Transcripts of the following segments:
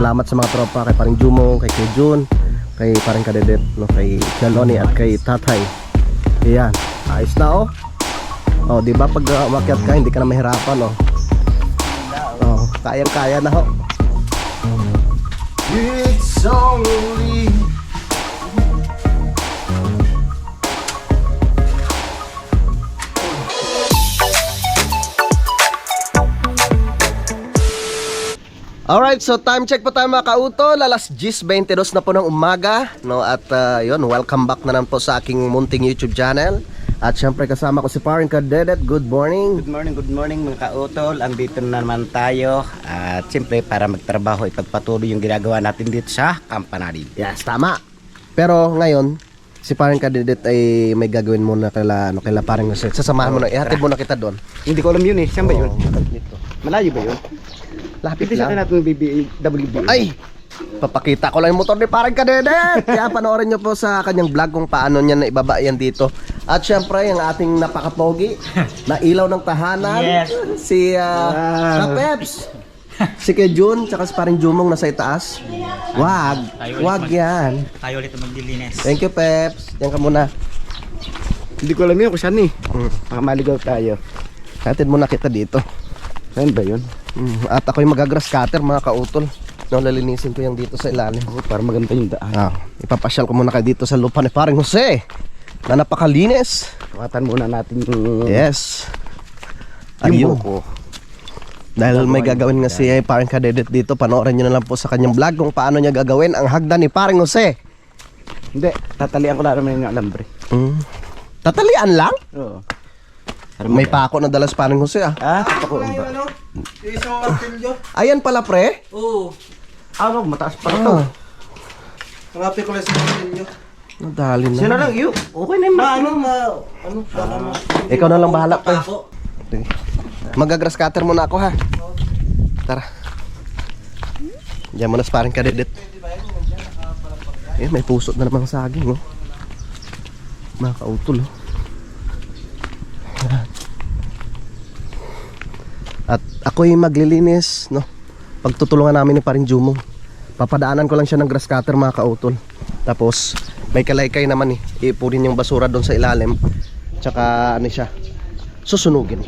salamat sa mga tropa, kay paring Jumong, kay Jun, kay paring Kadedet, no, kay Jaloni at kay Tatay. Ayan, ayos na oh. Oh, di ba pag umakyat ka hindi ka na mahirapan oh. Oh, kayang-kaya na ho. It's only Alright, so time check po tayo mga kautol. Alas 10:22 na po ng umaga, no? At yun, welcome back na naman po sa aking munting YouTube channel. At syempre kasama ko si Paring Kadedet. Good morning. Good morning mga kautol. Andito na naman tayo. At syempre para magtrabaho, ipagpatuloy yung ginagawa natin dito sa Campanari. Yes, tama. Pero ngayon, si Paring Kadedet ay may gagawin muna kaila Paring Jose. Sasamahan mo na, ihatid mo na kita doon. Hindi ko alam yun eh. Saan ba yun? Dito. Malayo ba yun? Lapit Hindi sa lang. natin WB. Ay! Papakita ko lang yung motor ni Paring Kadedet. Kaya panoorin nyo po sa kanyang vlog kung paano niya naibaba yan dito. At syempre, yung ating napakapogi na ilaw ng tahanan. Yes. Si Peps. Si Kay Jun, tsaka si Paring Jumong nasa itaas. Wag yan. Tayo ulit maglilinis. Thank you, Peps. Yan ka muna. Hindi ko alam yun kung saan eh. Baka maligaw tayo. Hatid muna kita dito. Saan ba yun? At ako'y magagrass cutter mga kautol. No, lalinisin ko yung dito sa ilalim. Oh, para maganda yung daan. Ipapasyal ko muna kayo dito sa lupa ni Paring Jose na napakalinis. Kawatan muna natin yung... Yes. Yung Ayun. buko. Dahil may gagawin nga si Paring Kadedet dito, panoorin nyo na lang po sa kanyang vlog kung paano niya gagawin ang hagdan ni Paring Jose. Hindi, tatalian ko lang naman yung alambre. Tatalian lang? Oo. May pako na dala si Paring Jose ah. Ako ba? Isang martilyo. Ayan pala pre. Oo. Mataas pa ito. Hanapin ko lang sa martilyo. Nadali na. Sino lang yun? Okay na yung Ikaw na lang bahala pre. Magagrass cutter muna ako ha. Tara. Diyan mo na si Paring Kadedet. May puso na namang saging oh. Mga kautol oh. At ako'y maglilinis, no? Pagtutulungan namin ni Paring Jumong. Papadaanan ko lang siya ng grass cutter mga kautol. Tapos may kalaykay naman eh. Ipunin yung basura doon sa ilalim. Tsaka ano siya, susunugin.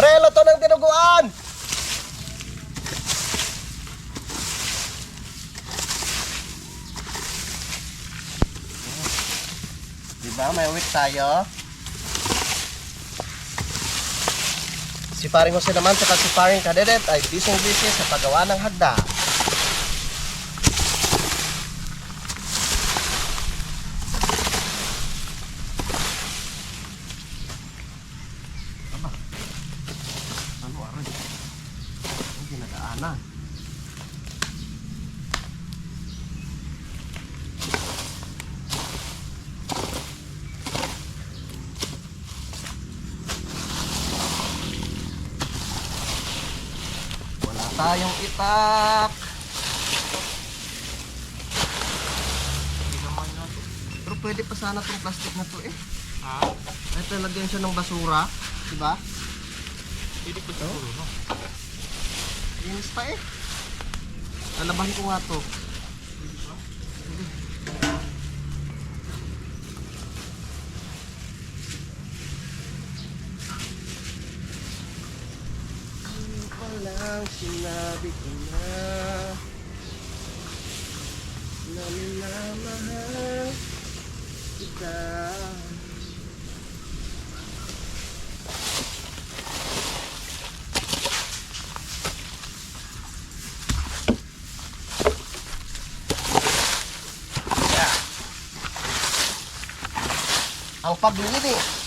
Prelo to ng dinuguan! Diba, may uwit tayo. Si paring Jose naman saka si paring Kadedet ay busy sa paggawa ng hagda. Ano aray? Ang ginagaanan. Wala tayong itak. Pero pwede pa sana itong plastic na to eh. Ha? Ito lagyan siya ng basura. Diba? Pwede pa siguro, no? Linis pa eh. Lalabahin ko nga to. Ano pa lang sinabi ko na minamahal kita. Ang paglinis.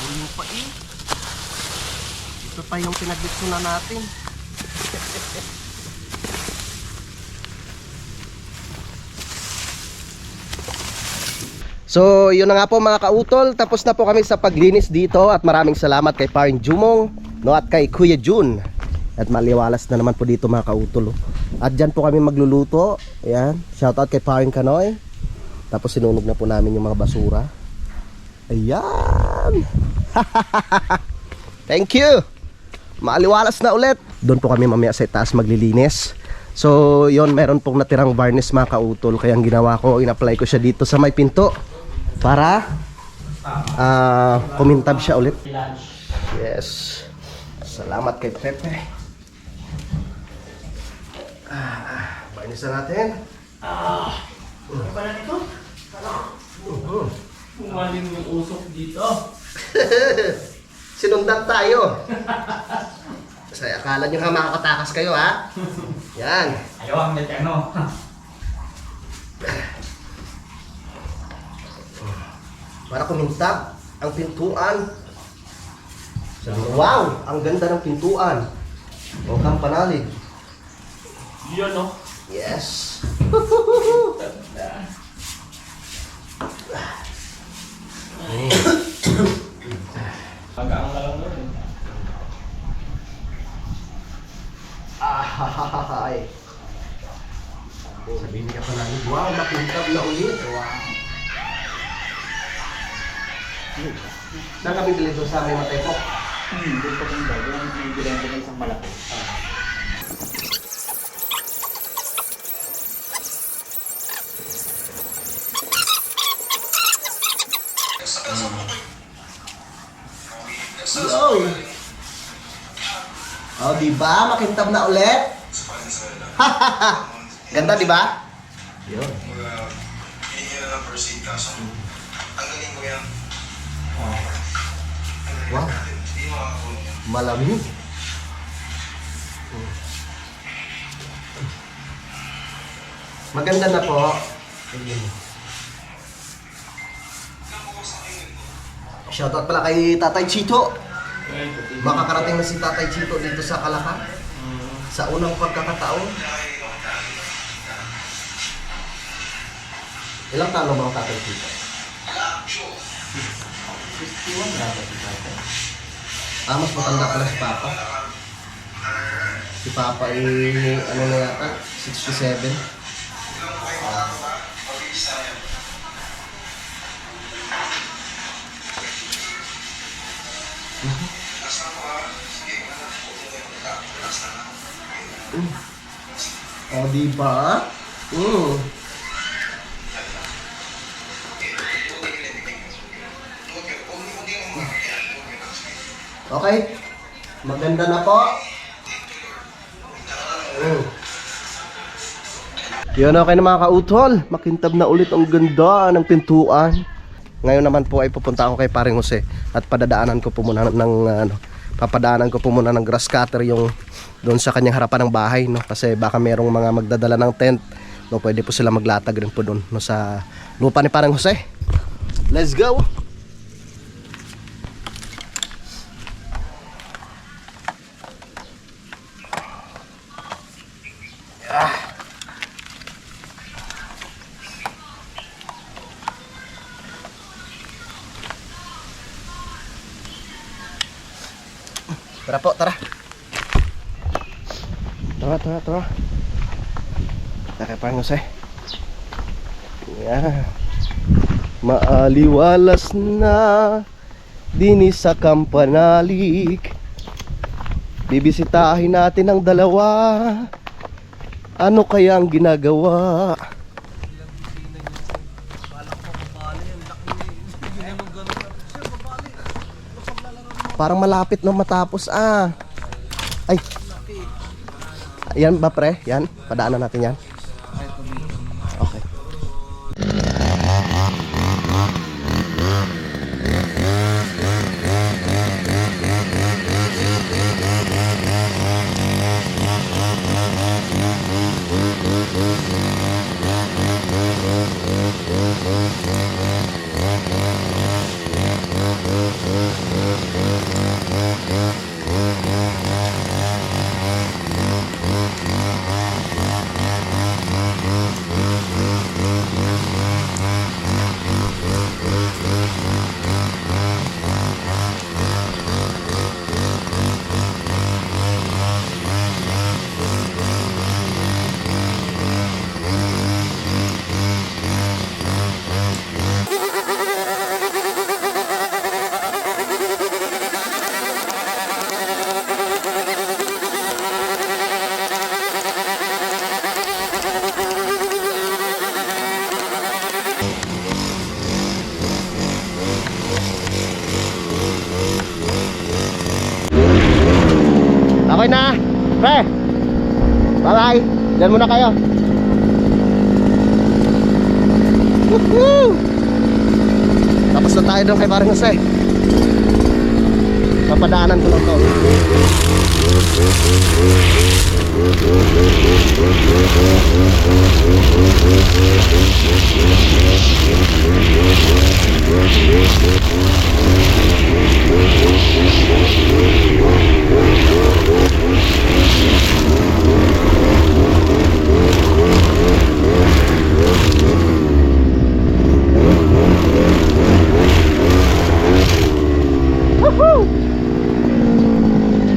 Yung pa eh. Ito pa yung pinagbitsunan natin. So, yun na nga po mga kautol. Tapos na po kami sa paglinis dito. At maraming salamat kay Paring Jumong, no, at kay Kuya Jun. At maliwalas na naman po dito mga kautol. At dyan po kami magluluto. Ayan. Shoutout kay Paring Kanoy. Tapos sinunog na po namin yung mga basura. Ayan. Thank you. Maaliwalas na ulit. Doon po kami mamaya sa itaas maglilinis. So yon, meron pong natirang varnish mga kautol. Kaya ang ginawa ko, in-apply ko siya dito sa may pinto para kumintab siya ulit. Yes. Salamat kay Pepe. Varnish na natin. Ano pala nito? Umalim yung usok dito. Sinundan tayo. Kasi akala nyo nga makakatakas kayo ha. Yan. Ayaw ang net ano. Para kumintab ang pintuan. Sabi ko, wow, ang ganda ng pintuan. O kampanalig. Yun no. Yes. Pagkaang na lang nun. Ay. Sabihin ka pa namin, wow, makintab na ulit. Saan kami bilhin doon sa may matay po? Doon pa kong bago. Yung binibilang ko ng isang malaki. Yo! Oh, di ba? Makintab na ulit. Ganda, di ba? Yun. Hinihingi na ng proceed kaso ang galing mo yan. Wow. Hindi makakakulong yan. Malamig. Maganda na po. Shoutout pala kay Tatay Chito. Makakarating na si Tatay Chito dito sa Calacar. Sa unang pagkakataon. Ilang taon na ba ang tatay dito? 61 dapat si tatay. Mas matanda pala si Papa. Si Papa ano na yata? 67. Oh, di ba? Okay. Maganda na po. Yun, okay na mga kautol. Makintab na ulit ang ganda ng pintuan. Ngayon naman po ay pupunta ako kay Paring Jose at padadaanan ko po muna papadaanan ko po muna ng grass cutter yung doon sa kanyang harapan ng bahay, no, kasi baka merong mga magdadala ng tent, no, pwede po sila maglatag rin po doon, no, sa lupa ni Paring Jose. Let's go. Tara po, tara. Tara. Tara Paring Jose. Yeah. Maaliwalas na dini sa kampanalik. Bibisitahin natin ang dalawa. Ano kaya ang ginagawa? Parang malapit na matapos Ay. Yan ba pre? Yan? Padaanan natin yan. Okay. Okay na, pre. Bye-bye. Diyan muna kayo. Woohoo! Tapos na tayo doon kay Paring Jose. Papadaanan ko lang to.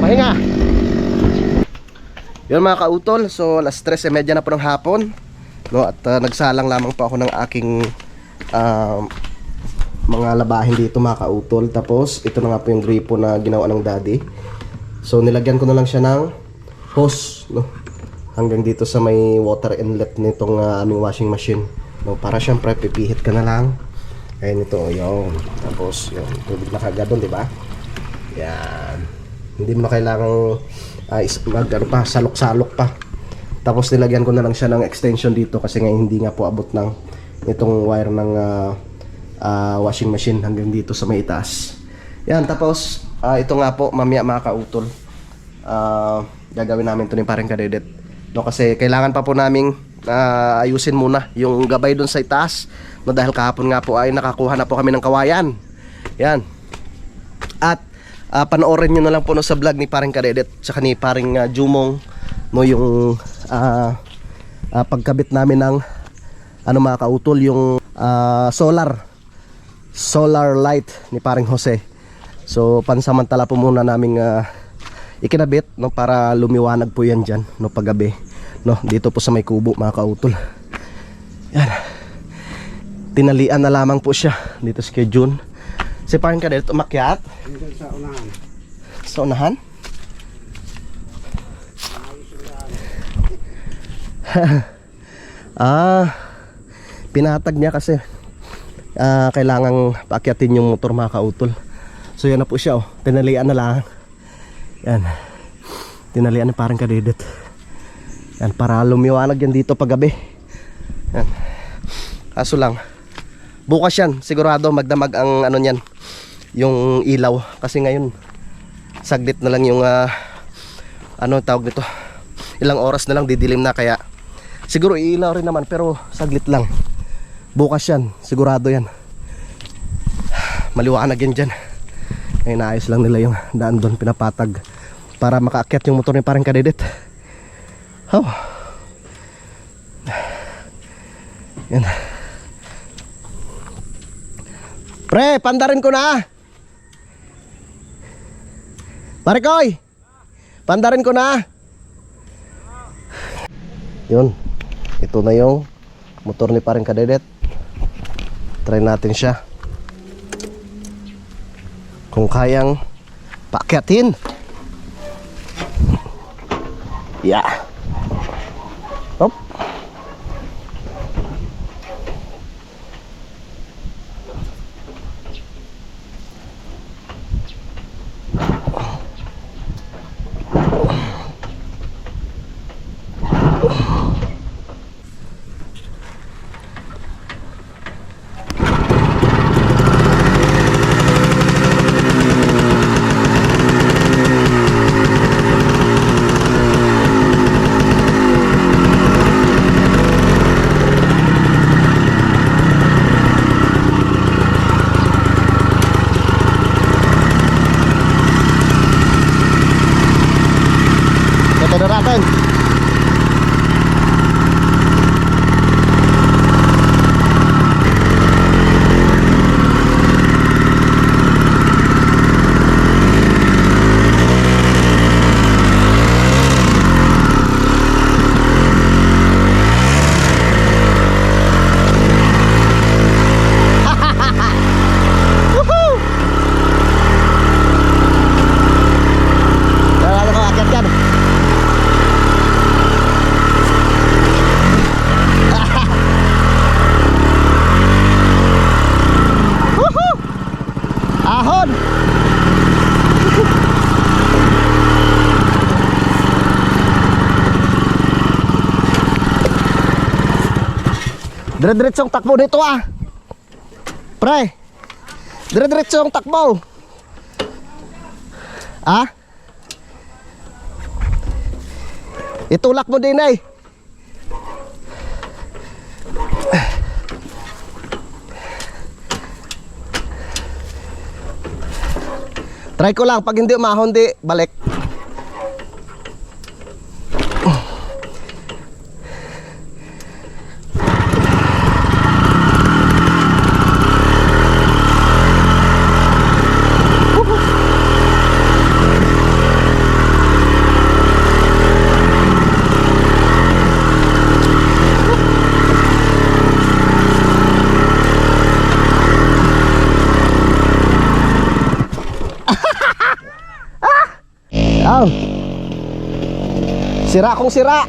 Pahinga. Yun mga kautol, so alas 3:30 na po ng hapon, no, at nagsalang lamang po ako ng aking mga labahin dito mga kautol. Tapos ito na nga po yung gripo na ginawa ng daddy. So nilagyan ko na lang siya ng hose, no, hanggang dito sa may water inlet nitong aming washing machine, no, para syempre pipihit ka na lang. Ayun ito, yun. Tapos yun, tubig na kagad doon, di ba? Yan. Hindi mo na kailangang salok-salok pa. Tapos nilagyan ko na lang siya ng extension dito kasi nga hindi nga po abot ng itong wire ng washing machine hanggang dito sa may itaas. Yan, tapos ito nga po mamaya mga kautol, gagawin namin ito ni Paring Kadedet, no, kasi kailangan pa po naming ayusin muna yung gabay dun sa itaas, no, dahil kahapon nga po ay nakakuha na po kami ng kawayan. Yan. At panoorin nyo na lang po no, sa vlog ni Paring Kadedet tsaka ni Paring Jumong, no, yung pagkabit namin ng mga kautol, yung solar light ni paring Jose. So pansamantala po muna naming ikinabit, no, para lumiwanag po yan dyan, no, paggabi, no, dito po sa may kubo mga kautol. Yan, tinalian na lamang po siya dito sa kay June. Si paring Cadet umakyat sa unahan. Pinatag niya kasi kailangang paakyatin yung motor mga kautol. So yan na po siya, oh. Tinalian na lang. Yan, tinalian na parang Cadet. Yan, para lumiwanag yan dito paggabi. Yan, kaso lang bukas yan sigurado magdamag ang ano niyan, yung ilaw, kasi ngayon saglit na lang yung ano tawag nito, ilang oras na lang didilim na, kaya siguro iilaw rin naman pero saglit lang. Bukas yan sigurado yan maliwanag yan dyan. Ay, naayos lang nila yung daan doon, pinapatag para makaakyat yung motor ni parang Cadet. Oh, yan. Pre, pandarin ko na. Pare Koy, pandarin ko na. Yun, ito na yung motor ni parang Cadet. Try natin siya kung kayang paakyatin. Yeah. Hop. Ito na natin. Ahon. Dire-diretsong takbo dito ah. Pre. Dire-diretsong takbo. Ah? Itulak mo din eh. Try ko lang, pag hindi umahon di balik. Aw. Sira kong sira.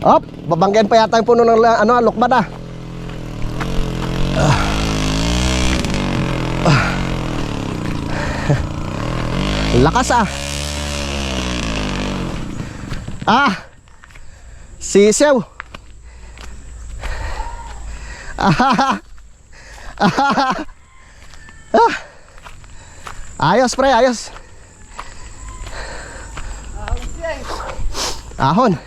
Op, babanggain pa yata yung puno ng ano, lukbad ah. Lakas ah. Ah. Sisew. Ah. Ah. Ayos pre, ayos. Ahon.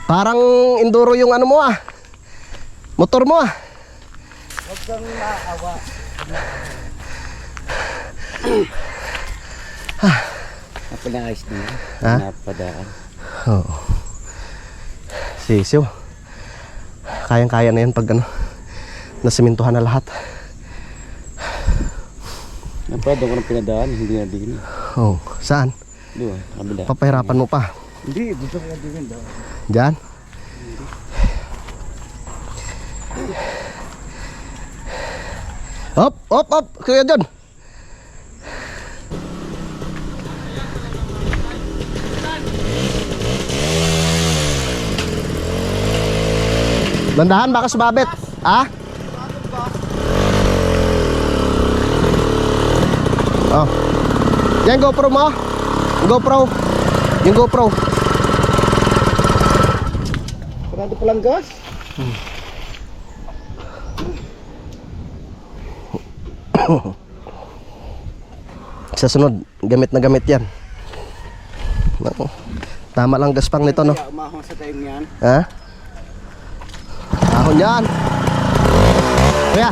Parang enduro yung ano mo ah. Motor mo ah. Huwag kang maawa. Napinaayos niya. Ha? Napadaan. Oo. Sisiw. kayang-kaya na yan pag ano, nasimintuhan na lahat. Pwede ko nang pinadaan, hindi na din. Oh, saan? Doon, kabila. Papahirapan mo pa. Hindi, dito ko na din daw. Diyan? Hop, hop, hop, Kuya John. Dandahan, baka sumabit. Ah? Oh. Yan GoPro mo. GoPro. Yung GoPro. Parado pa lang gas. Sa sunod, gamit na gamit yan. Naku, tama lang gaspang nito, no? Kaya umahong sa time yan. Ha? Ahon yan. Kuya.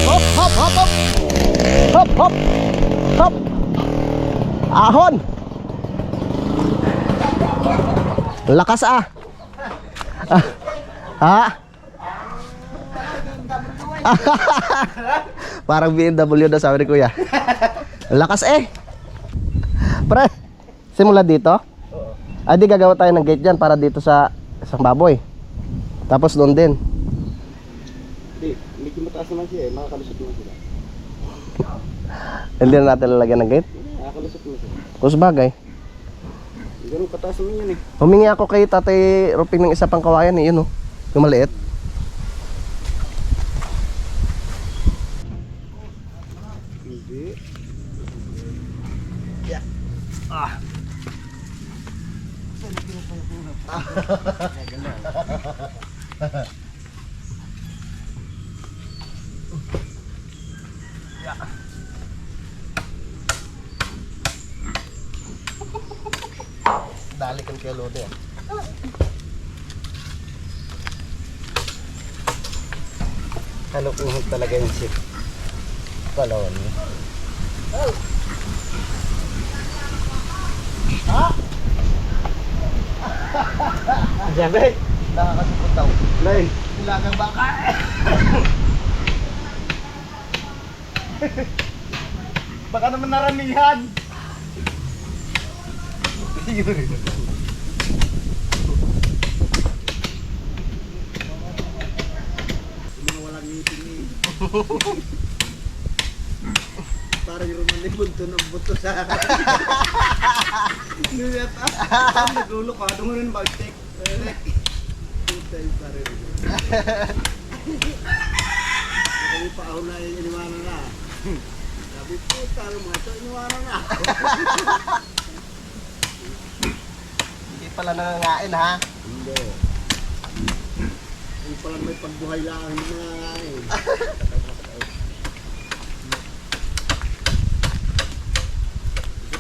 Hop, hop, hop, hop. Hop, hop. Hop. Ahon. Lakas ah. Ha? Parang BMW daw sabi ni Kuya. Lakas eh. Pre, simula dito? Ay di gagawa tayo ng gate dyan para dito sa isang baboy. Tapos doon din. Hindi, medyo mataas naman siya eh. Makakalusot naman sila. Hindi na natin lalagyan ng gate. Makakalusot naman sila. Kung sabagay. Ganun kataas naman yun eh. Humingi ako kay Tatay Ruping ng isa pang kawayan eh. Yun oh. Yung maliit. Hindi. Dali kan kay Lode. Ano kung talaga yung ship? Palawan mo. Diyan ba? Nakakasipot daw. Lay! Nilagang baka. Baka naman naramihan! Walang ngipin eh. Parang yung Roman bunto ng buto sa akin. Ngunit nagulo ka, doon rin mag-take. Puta yung parang. Kami pa ako na iniwanan na. Sabi puta, mga ito iniwanan na. Hindi pala nangangain ha. Hindi. Yung palang may pagbuhay lang ang nangangain.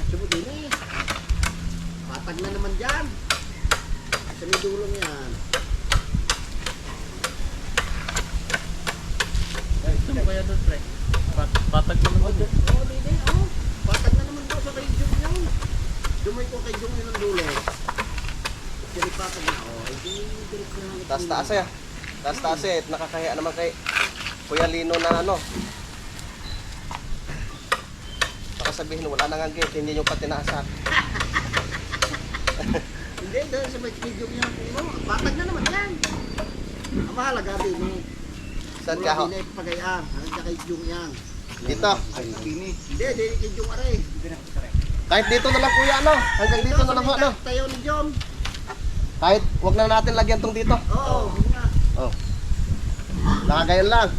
Gusto mo din eh. Patag na naman dyan. Sa may dulong yan. Ano kaya doon, pre? Patag mo naman doon. Oo, din eh. Oo. Patag na naman daw sa kay Jung yan. Dumay ko kay Jung yun ang dulo. Kasi patag na. Oo, hindi direct na. Taas-taas eh. Taas-taas eh. Nakakahiya naman kay Kuya Lino na ano. Baka sabihin wala nang gate, hindi nyo pa tinaasan. Hindi, dahil sa may medium yan. Patag na naman yan. Ang mahalaga din eh. Saan ka ho? Hindi na ipagayaan. Hanggang kay Jung yan. Dito. Hindi, di kay Jung aray. Kahit dito na lang kuya ano. Hanggang dito na lang ho ano. Tayo ni John. Kahit wag na natin lagyan tong dito. Oo, yun nga. Oh. Nakagayon lang.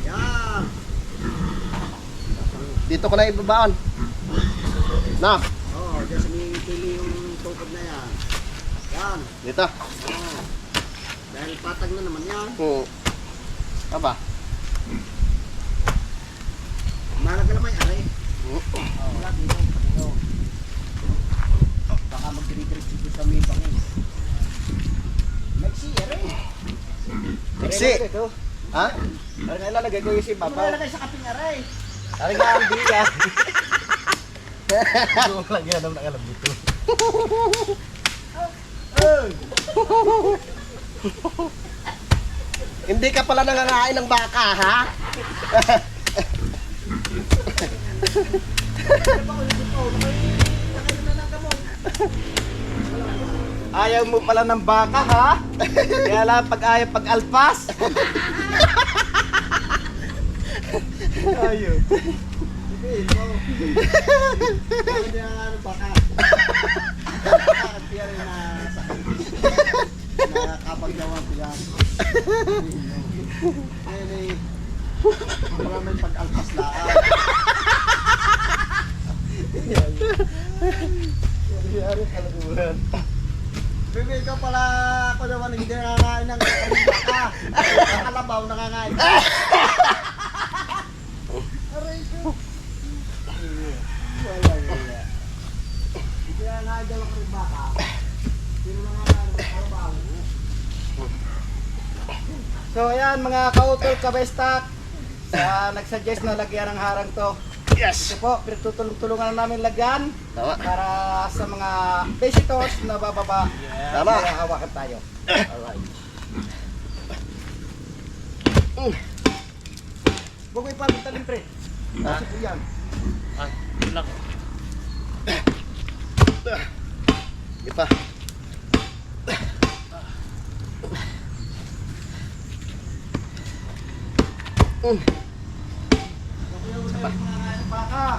Yan. Dito ko na ibabaon. Na, Oo, dyan sa may pili yung tukod na yan. Yan. dito. Oo. Dahil patag na naman yan. Aba. Mahalaga naman yan aray. Wala dito. Baka magdiridirik dito sa may bangin. Maxi, aray. Maxi. Ha? Ano nga ilalagay ko yung si Papa? Ilalagay sa kaping aray. Ari nga ang biga. Doon lang yan ang nakalam dito. Hindi ka pala nangangain ng baka, ha? Ayaw mo pala ng baka, ha? Kaya lang ayaw pag-alpas. Ayaw. Hindi na nga ng baka. Bakit yan na nakapaggawa sila. Ngayon eh, maraming pag-alpas laan. Nangyari kalaguran. Bibi, ikaw pala ako naman hindi nangangain ng baka. Nakalabaw, nangangain. Aray ko. Wala. Hindi nangangain daw ako ng baka. Sino nangangain ng kalabaw? So ayan mga kautol kabestak. Sa nagsuggest na lagyan ng harang to. Yes! Ito po, pinagtutulungan na namin lagyan Tama. para sa mga visitors na bababa. Tama. Kaya hawakan tayo. Alright. Bugoy pa rin talim pre. Ha? Kasi po yan. Ay, yun lang. Ipa. Baka.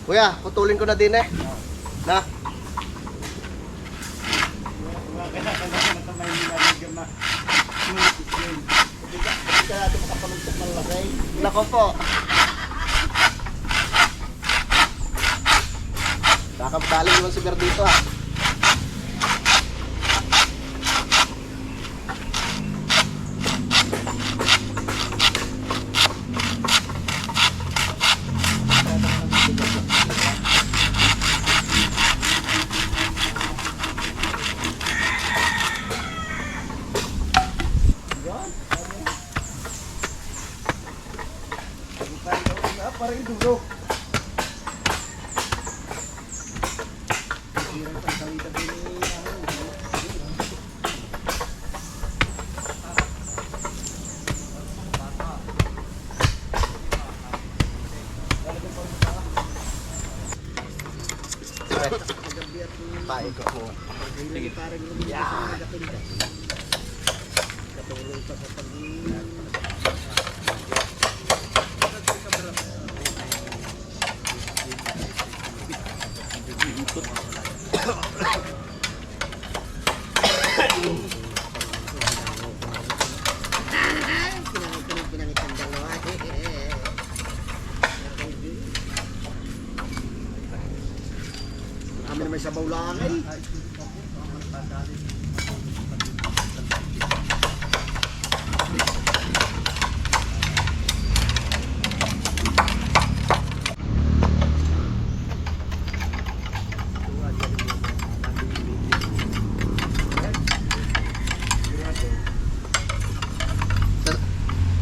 Kuya, putulin ko na din eh. Na? Hindi ka natin makapaluntok ng lagay. Nako po. Kakabali naman si Ber dito ha. Parang dulo. Pae ko po. Hindi parang lumiyas sa nagatinda. Katulong pa sa pag Pinangit ang dalawa. Kami naman sa bawlaan eh.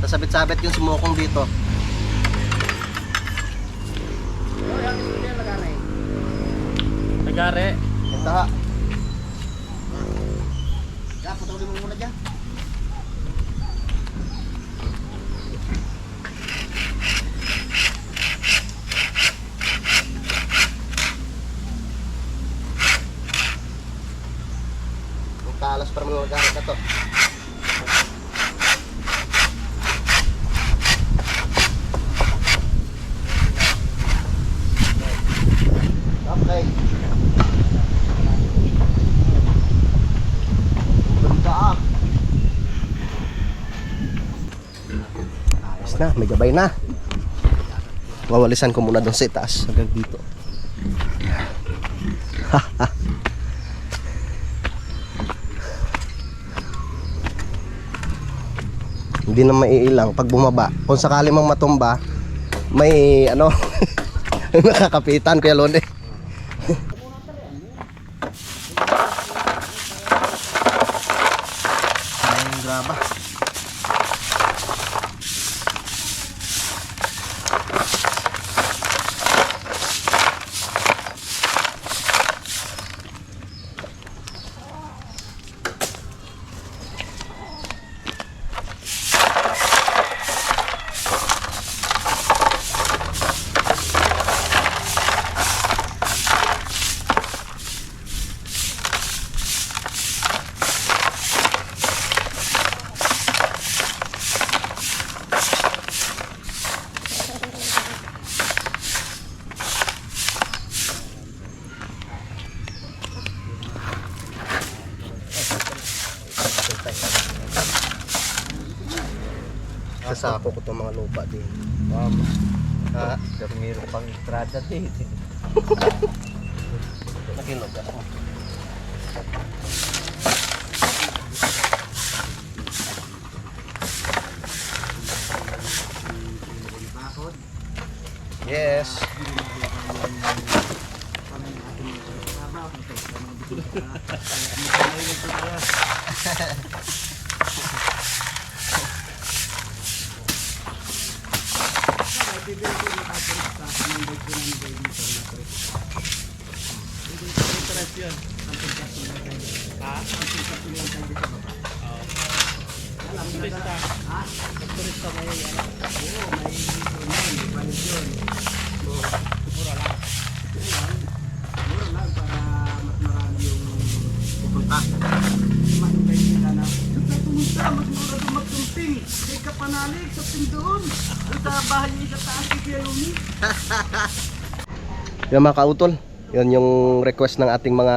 Sasabit-sabit yung sumukong dito. Nagare. Ito ha. Kaya putulin mo muna dyan. Gamit na to. Okay. Ganda ah. Ayos na, may gabay na. Wawalisan ko muna doon sa itaas hanggang dito. Hindi na maiilang pag bumaba. Kung sakali mang matumba, may ano, nakakapitan Kuya Lone. Ay, graba. Sasapo ko itong mga lupa din. Ha? Mayroon pang estrada din. Nakinog ako. Yes. Yung mga kautol, yun yung request ng ating mga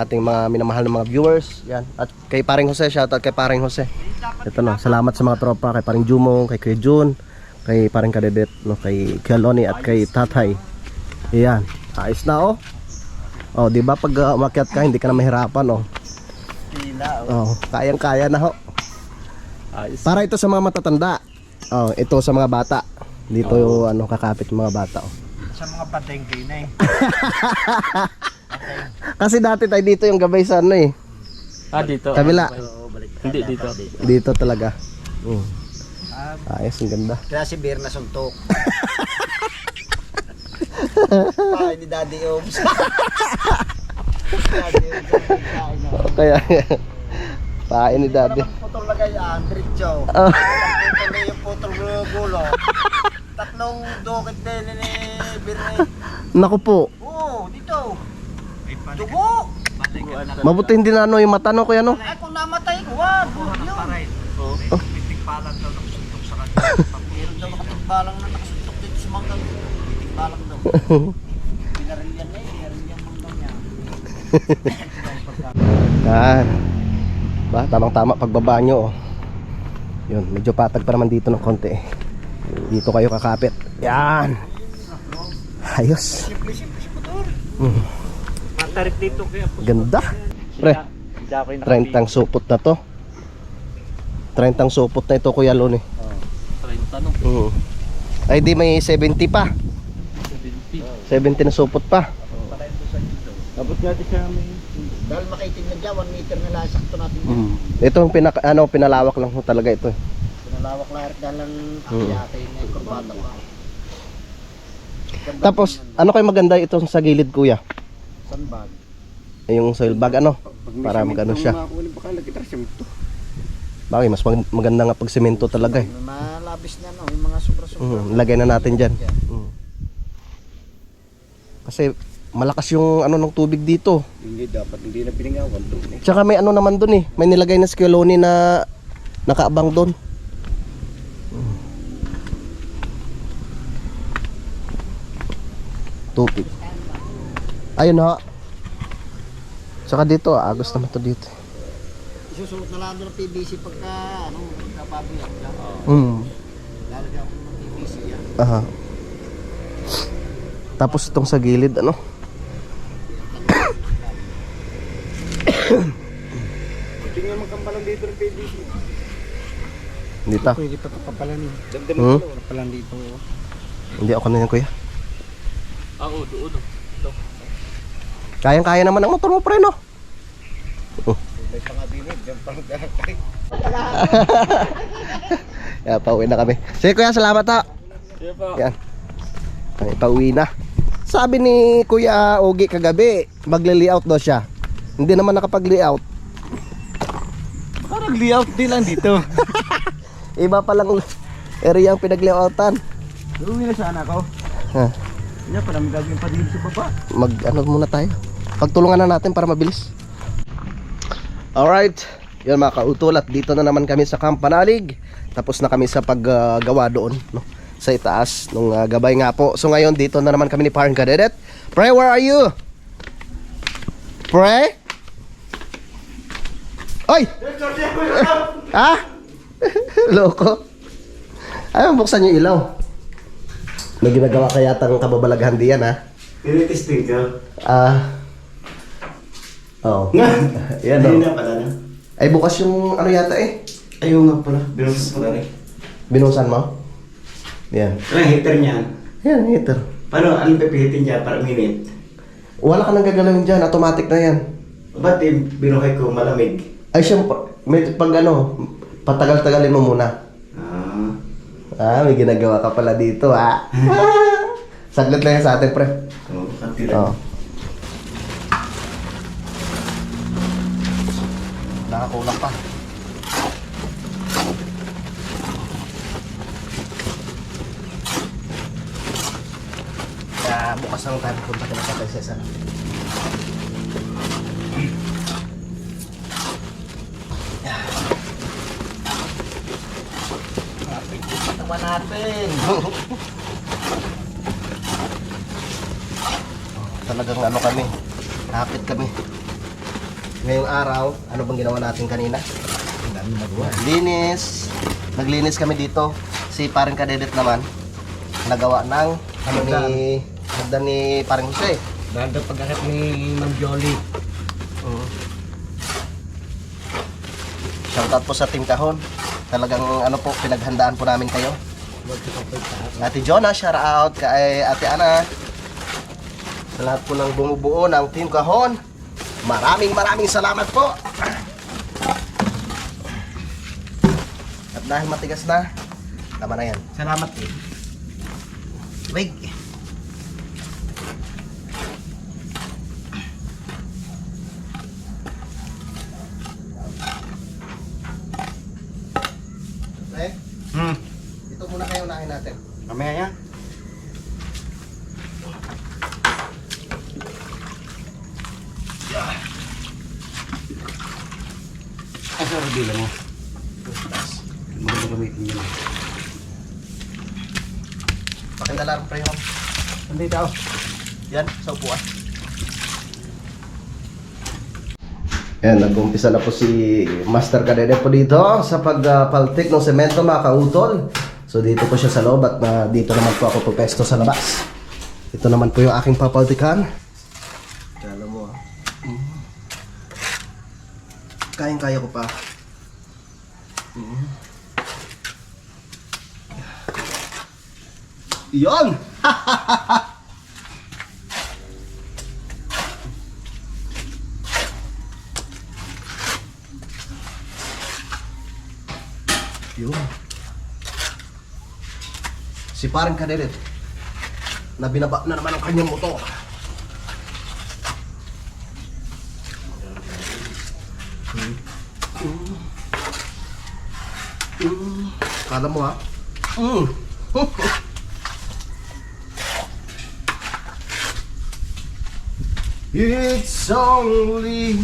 ating mga minamahal ng mga viewers. Yan. At kay Paring Jose, shoutout kay Paring Jose. Ito no, salamat sa mga tropa, kay Paring Jumong, kay Kuya Jun, kay Paring Kadedet, no, kay Kuya Loni at kay Tatay. Yan. Ayos na oh. Oh, di ba pag umakyat ka hindi ka na mahirapan oh. Oh, kayang-kaya na ho. Para ito sa mga matatanda. Oh, ito sa mga bata. Dito yung kakapit yung mga bata oh. Sa mga patengke na eh. Kasi dati tayo dito yung gabay sa ano eh. Dito. Kabila. Hindi, dito. Dito talaga. Ayos, ang ganda. Kaya si Beer na suntok. Ay, ni Daddy Oms. Daddy Oms. Kaya, pain ni Daddy. Putol na kaya, diretso. Putol na yung putol gulo. Tatlong dukit din ni Beer na eh. Naku po, Oo, dito. Dugo. mabuti hindi na ano yung mata no kuya no. Ay, kung namatay ko, wag. Yun. Pitikbalang daw nakasuntok sa kanya. Meron daw nakatigbalang na nakasuntok dito sa manggang. Pitikbalang daw. Pinarilyan na eh, pinarilyan manggang niya. Yan. Ba, tamang-tama pagbaba nyo oh. Yun, medyo patag pa naman dito ng konti eh. Dito kayo kakapit. Yan. Ayos. Simple-simple si Putor. Matarik dito kaya po. Ganda. Pre, 30 supot na to. 30 supot na ito Kuya Lone. 30 no? Ay di may 70 pa. 70 na supot pa. Tapos nga di siya may... Dahil makaitin na dyan, 1 meter na lang sakto natin. Ito yung pinalawak lang ho talaga ito eh. Pinalawak lahat dahil ang akyatay na yung kurbata ko. Tapos ano kayo maganda ito sa gilid kuya? Sandbag. Yung soil bag ano? Para magano siya. Bakit mas maganda nga pag semento talaga eh. Malabis na no, yung mga sobra-sobra. Lagay na natin dyan. Kasi malakas yung ano ng tubig dito. Hindi dapat, hindi na biningawan doon eh. Tsaka may ano naman dun eh. May nilagay na squalone na nakaabang dun. Tubig. Ayun ha. Tsaka dito, agos naman to dito. Isusuot na lang doon ng PVC pagka, pagkapabiyak siya. Lalagyan ko ng PVC yan. Aha. Tapos itong sa gilid, ano? Tingnan magkampalan dito ng PVC. Dito. Pwede pa kampalan eh. Damdamin Hmm? ko kampalan dito. Hindi ako na yan, kuya. Oo, doon. Kayang-kaya naman ang motor mo, pre, no? May pangabinig, dyan pang darakay. Yan, pauwi na kami. Sige, kuya, salamat ha. Sige po. Yan. Kami pauwi na. Sabi ni Kuya Ogie kagabi, magli-layout daw siya. Hindi naman nakapag-layout. Parang layout din lang dito. Iba palang area ang pinag-layoutan. Uwi na sana ako. Ha, Yan, parang gagawin pa dito sa baba. mag-ano muna tayo. Pagtulungan na natin para mabilis. Alright. Yan mga kautol, at dito na naman kami sa Camp Panalig. Tapos na kami sa paggawa doon, no? Sa itaas nung gabay nga po. So ngayon dito na naman kami ni Parang Kadedet. Pre, where are you? Pre? Oy! Ha? Loko. Ayaw, buksan yung ilaw. May ginagawa kaya tang kababalaghan diyan, ha? Tinitesting ka. Oo. Yan, Hindi o. na pala na. Ay, bukas yung ano yata eh. Ayaw nga pala. Binusas ko na rin. Binusan mo? Yan. Anong heater niyan? Yan, heater. Paano? Anong pipihitin niya para minute? Wala ka nang gagalawin dyan. Automatic na yan. Ba't binuhay ko malamig? Ay, siyempre, may pag ano, patagal-tagalin mo muna. May ginagawa ka pala dito, ha? Saglit lang yan sa atin, pre. Oo. Nakakulang pa. Kaya bukas lang tayo punta ka na sa Prinsesa. Patawa natin. Talagang ano kami, hapit kami. Ngayong araw, ano bang ginawa natin kanina? Linis. Naglinis kami dito. Si Parang Kadedet naman, nagawa ng ano ni hagdan ni Parang Jose. Ganda pagkakit ni Ma'am Jolly. Shoutout po sa Team Kahon. Talagang ano po, pinaghandaan po namin kayo. Ate Jonah, shout out kay Ate Ana. Sa lahat po ng bumubuo ng Team Kahon. Maraming salamat po. At dahil matigas na, tama na yan. Salamat eh. Wait. Okay? Dito muna kayo unahin natin. Mamaya yan. Ay, sorry, bila mo. Magagamitin yun. Pakilalar pre home. Nandito ako. Yan, sa upuan. Yan, nag-umpisa na po si Master Kadede po dito sa pagpaltik ng semento mga kautol. So dito po siya sa loob at dito naman po ako pupesto sa labas. Ito naman po yung aking papaltikan. Kala mo ah. Kayang-kaya ko pa. Yon! Yun. Si Parang Kadedet na binaba na naman ang kanyang motor. Kala mo ha? It's only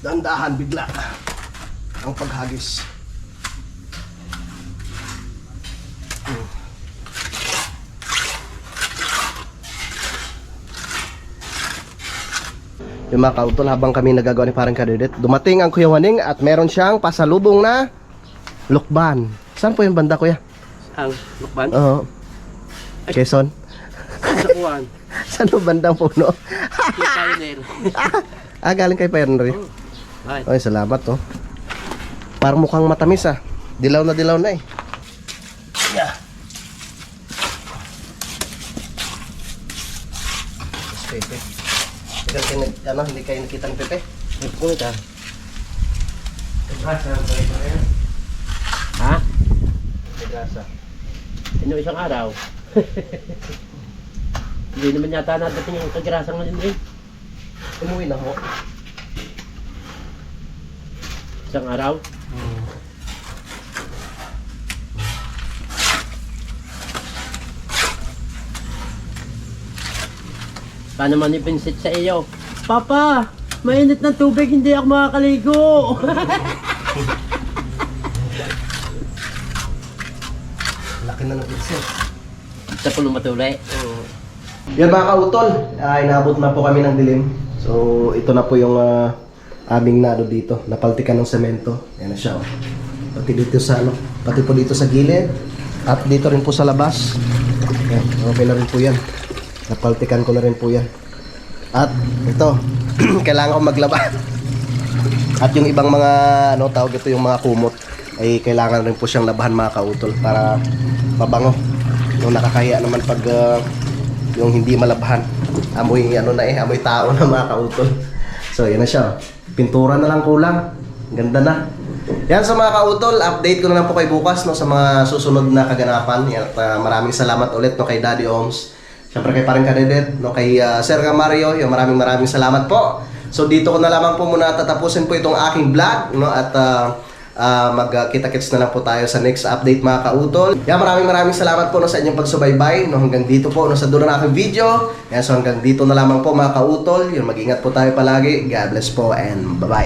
dandahan bigla ang paghagis. Yung mga kautol, habang kami nagagawa ni parang Kadidet, dumating ang Kuya Waning at meron siyang pasalubong na lukban. Saan po yung banda, Kuya? Ang lukban? Oo. Quezon. Sa kuwan. Saan yung bandang puno? Yung pioneer. Galing kay Pioneer. Ay. Ay, salamat to. Parang mukhang matamis ah. Dilaw na eh. Yeah. Pepe. Hindi kayo nakita ng Pepe? Nagpunit ah. Grasa. Ha? Grasa. Isang araw. Hindi naman yata nadating yung kagrasa ngayon eh. Umuwi na ho. Isang araw. Paano man ipinsit sa iyo? Papa, mainit ng tubig, hindi ako makakaligo. Laki na ng pinsel. Sa puno matulay. Yan mga kautol, inabot na po kami ng dilim. So ito na po yung aming nado dito. Napaltikan ng semento. Yan na siya. Oh. Pati dito sa pati po dito sa gilid. At dito rin po sa labas. Yan, okay na rin po yan. Napaltikan ko na rin po yan. At ito, kailangan ko maglaba. At yung ibang mga tawag ito, yung mga kumot ay kailangan rin po siyang labahan mga kautol para mabango. Yung nakakahiya naman pag yung hindi malabahan. Amoy amoy tao na mga kautol. So yan na siya. Pintura na lang kulang. Ganda na. Yan sa mga kautol, update ko na lang po kay bukas sa mga susunod na kaganapan. Yan, at maraming salamat ulit kay Daddy Oms. Siyempre kay Parang Kadidet, kay Sir Mario, yung maraming salamat po. So dito ko na lamang po muna tatapusin po itong aking vlog, at magkita-kits na lang po tayo sa next update mga kautol. Yan, maraming salamat po sa inyong pagsubaybay, hanggang dito po sa dulo ng aking video. Yan, so hanggang dito na lamang po mga kautol. Yun, mag-ingat po tayo palagi. God bless po and bye-bye.